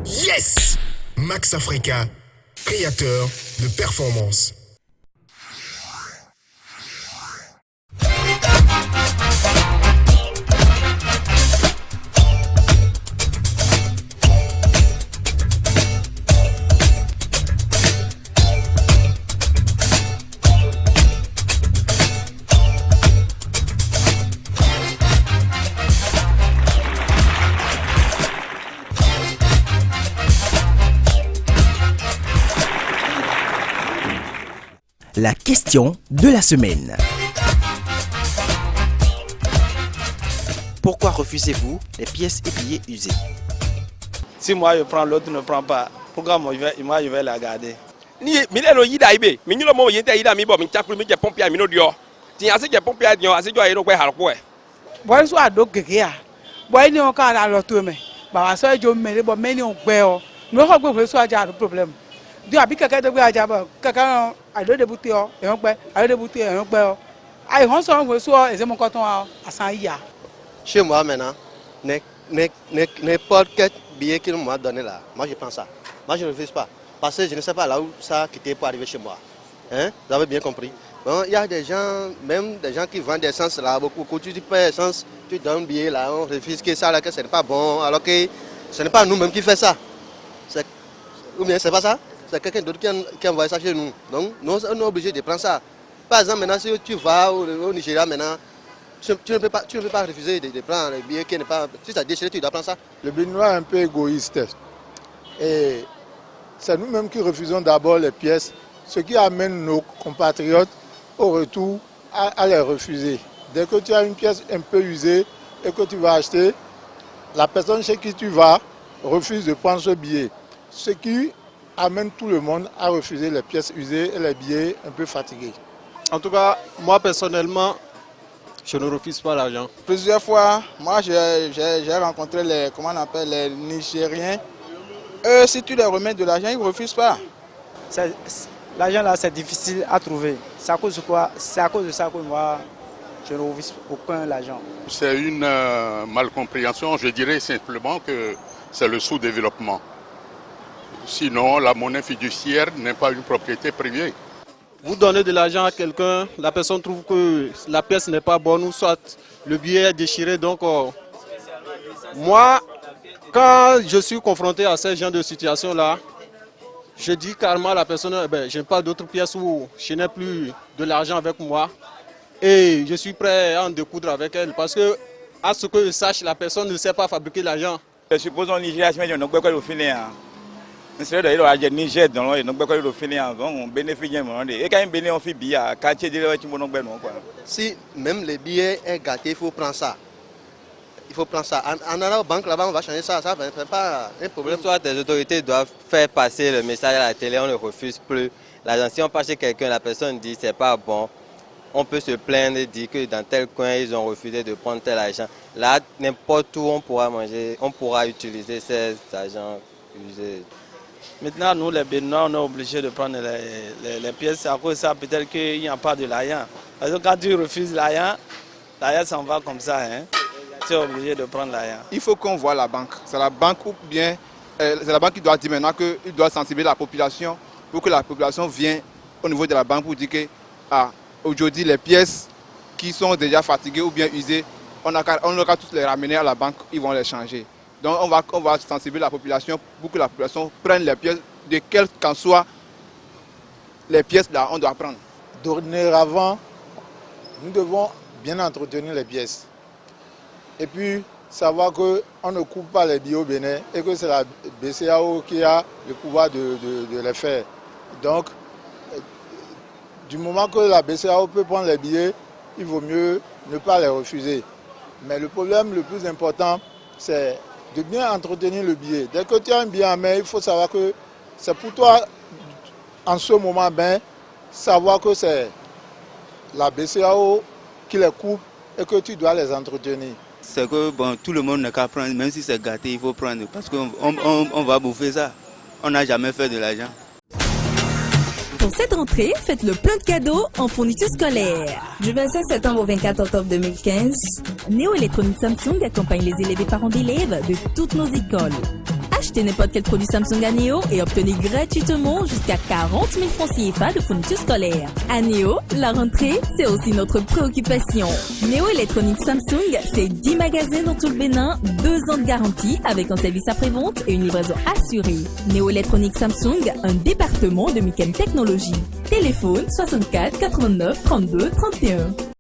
Yes! Max Africa, créateur de performance. La question de la semaine. Pourquoi refusez-vous les pièces et billets usés? Si moi je prends, l'autre ne prend pas, pourquoi moi je vais la garder? Ni milelo yida ibe minyulo mo yenta yida mi bo mi chakuru mi je pompe mi no dio ti ase je pompe dio ase jo ayero pe harpo e boy so ado gege a boy ni on ka la lo to me ba wa so jo me le bo me ni on gbe o no ko gbe so aja do problem dio abi keke de gbe aja ba keke ado de buti o e won gbe ado de buti e won gbe o ai hon so won so e se mo ko ton asan ya. Chez moi maintenant, n'importe quel billet qu'il m'a donné là, moi je prends ça. Moi je ne refuse pas. Parce que je ne sais pas là où ça a quitté pour arriver chez moi. Hein? Vous avez bien compris. Bon, il y a des gens, même des gens qui vendent des essences là, beaucoup. Quand tu payes essence, tu donnes un billet là, on refuse que ça là, que ce n'est pas bon, alors que ce n'est pas nous-mêmes qui fait ça. Ou bien c'est pas ça? C'est quelqu'un d'autre qui envoie ça chez nous. Donc nous sommes obligés de prendre ça. Par exemple, maintenant si tu vas au Nigeria maintenant, tu ne peux pas refuser de prendre le billet qui n'est pas... Si ça déchiré, tu dois prendre ça. Le Béninois est un peu égoïste. Et c'est nous-mêmes qui refusons d'abord les pièces, ce qui amène nos compatriotes au retour à les refuser. Dès que tu as une pièce un peu usée et que tu vas acheter, la personne chez qui tu vas refuse de prendre ce billet. Ce qui amène tout le monde à refuser les pièces usées et les billets un peu fatigués. En tout cas, moi personnellement, je ne refuse pas l'argent. Plusieurs fois, moi j'ai rencontré les Nigériens. Eux, si tu leur remets de l'argent, ils ne refusent pas. L'argent là, c'est difficile à trouver. C'est à cause de quoi? C'est à cause de ça que moi, je ne refuse aucun l'argent. C'est une malcompréhension. Je dirais simplement que c'est le sous-développement. Sinon, la monnaie fiduciaire n'est pas une propriété privée. Vous donnez de l'argent à quelqu'un, la personne trouve que la pièce n'est pas bonne ou soit le billet est déchiré. Donc, moi, quand je suis confronté à ce genre de situation-là, je dis carrément à la personne, je n'ai pas d'autres pièces ou je n'ai plus de l'argent avec moi. Et je suis prêt à en découdre avec elle parce que, à ce que je sache, la personne ne sait pas fabriquer l'argent. Supposons Nigeria, on peut pas finir. C'est d'ailleurs à Niger dans le nord de finir on bénéficie et quand bénéficie on fait bien quartier de la quoi. Si même les billets est gâté, il faut prendre ça. Il faut prendre ça. En allant aux banques là-bas, on va changer ça. Ça ne fait pas un problème. Soit les autorités doivent faire passer le message à la télé, on ne refuse plus l'argent. Si on passe chez quelqu'un, la personne dit c'est pas bon, on peut se plaindre et dire que dans tel coin ils ont refusé de prendre tel argent. Là, n'importe où on pourra manger, on pourra utiliser ces argents usés. Maintenant, nous les Béninois, on est obligés de prendre les pièces. À cause de ça, peut-être qu'il n'y a pas de l'argent. Parce que quand tu refuses l'argent s'en va comme ça. Hein. Tu es obligé de prendre l'argent. Il faut qu'on voit la banque. C'est la banque ou bien c'est la banque qui doit dire maintenant qu'il doit sensibiliser la population pour que la population vienne au niveau de la banque pour dire que aujourd'hui les pièces qui sont déjà fatiguées ou bien usées, on n'a qu'à tous les ramener à la banque, ils vont les changer. Donc on va sensibiliser la population pour que la population prenne les pièces, de quelles qu'en soient les pièces là, on doit prendre. Dorénavant, nous devons bien entretenir les pièces. Et puis savoir qu'on ne coupe pas les billets au Bénin et que c'est la BCAO qui a le pouvoir de les faire. Donc, du moment que la BCAO peut prendre les billets, il vaut mieux ne pas les refuser. Mais le problème le plus important, c'est de bien entretenir le billet. Dès que tu as un billet en main, il faut savoir que c'est pour toi, en ce moment, savoir que c'est la BCAO qui les coupe et que tu dois les entretenir. C'est que tout le monde n'a qu'à prendre, même si c'est gâté, il faut prendre, parce qu'on va bouffer ça. On n'a jamais fait de l'argent. Pour cette rentrée, faites le plein de cadeaux en fourniture scolaire. Du 26 septembre au 24 octobre 2015, Néo Électronique Samsung accompagne les élèves et parents d'élèves de toutes nos écoles. Achetez Achetez n'importe quel produit Samsung à Néo et obtenez gratuitement jusqu'à 40 000 francs CFA de fournitures scolaires. À Néo, la rentrée, c'est aussi notre préoccupation. Néo Électronique Samsung, c'est 10 magasins dans tout le Bénin, 2 ans de garantie avec un service après-vente et une livraison assurée. Néo Électronique Samsung, un département de Mikem Technologies. Téléphone 64 89 32 31.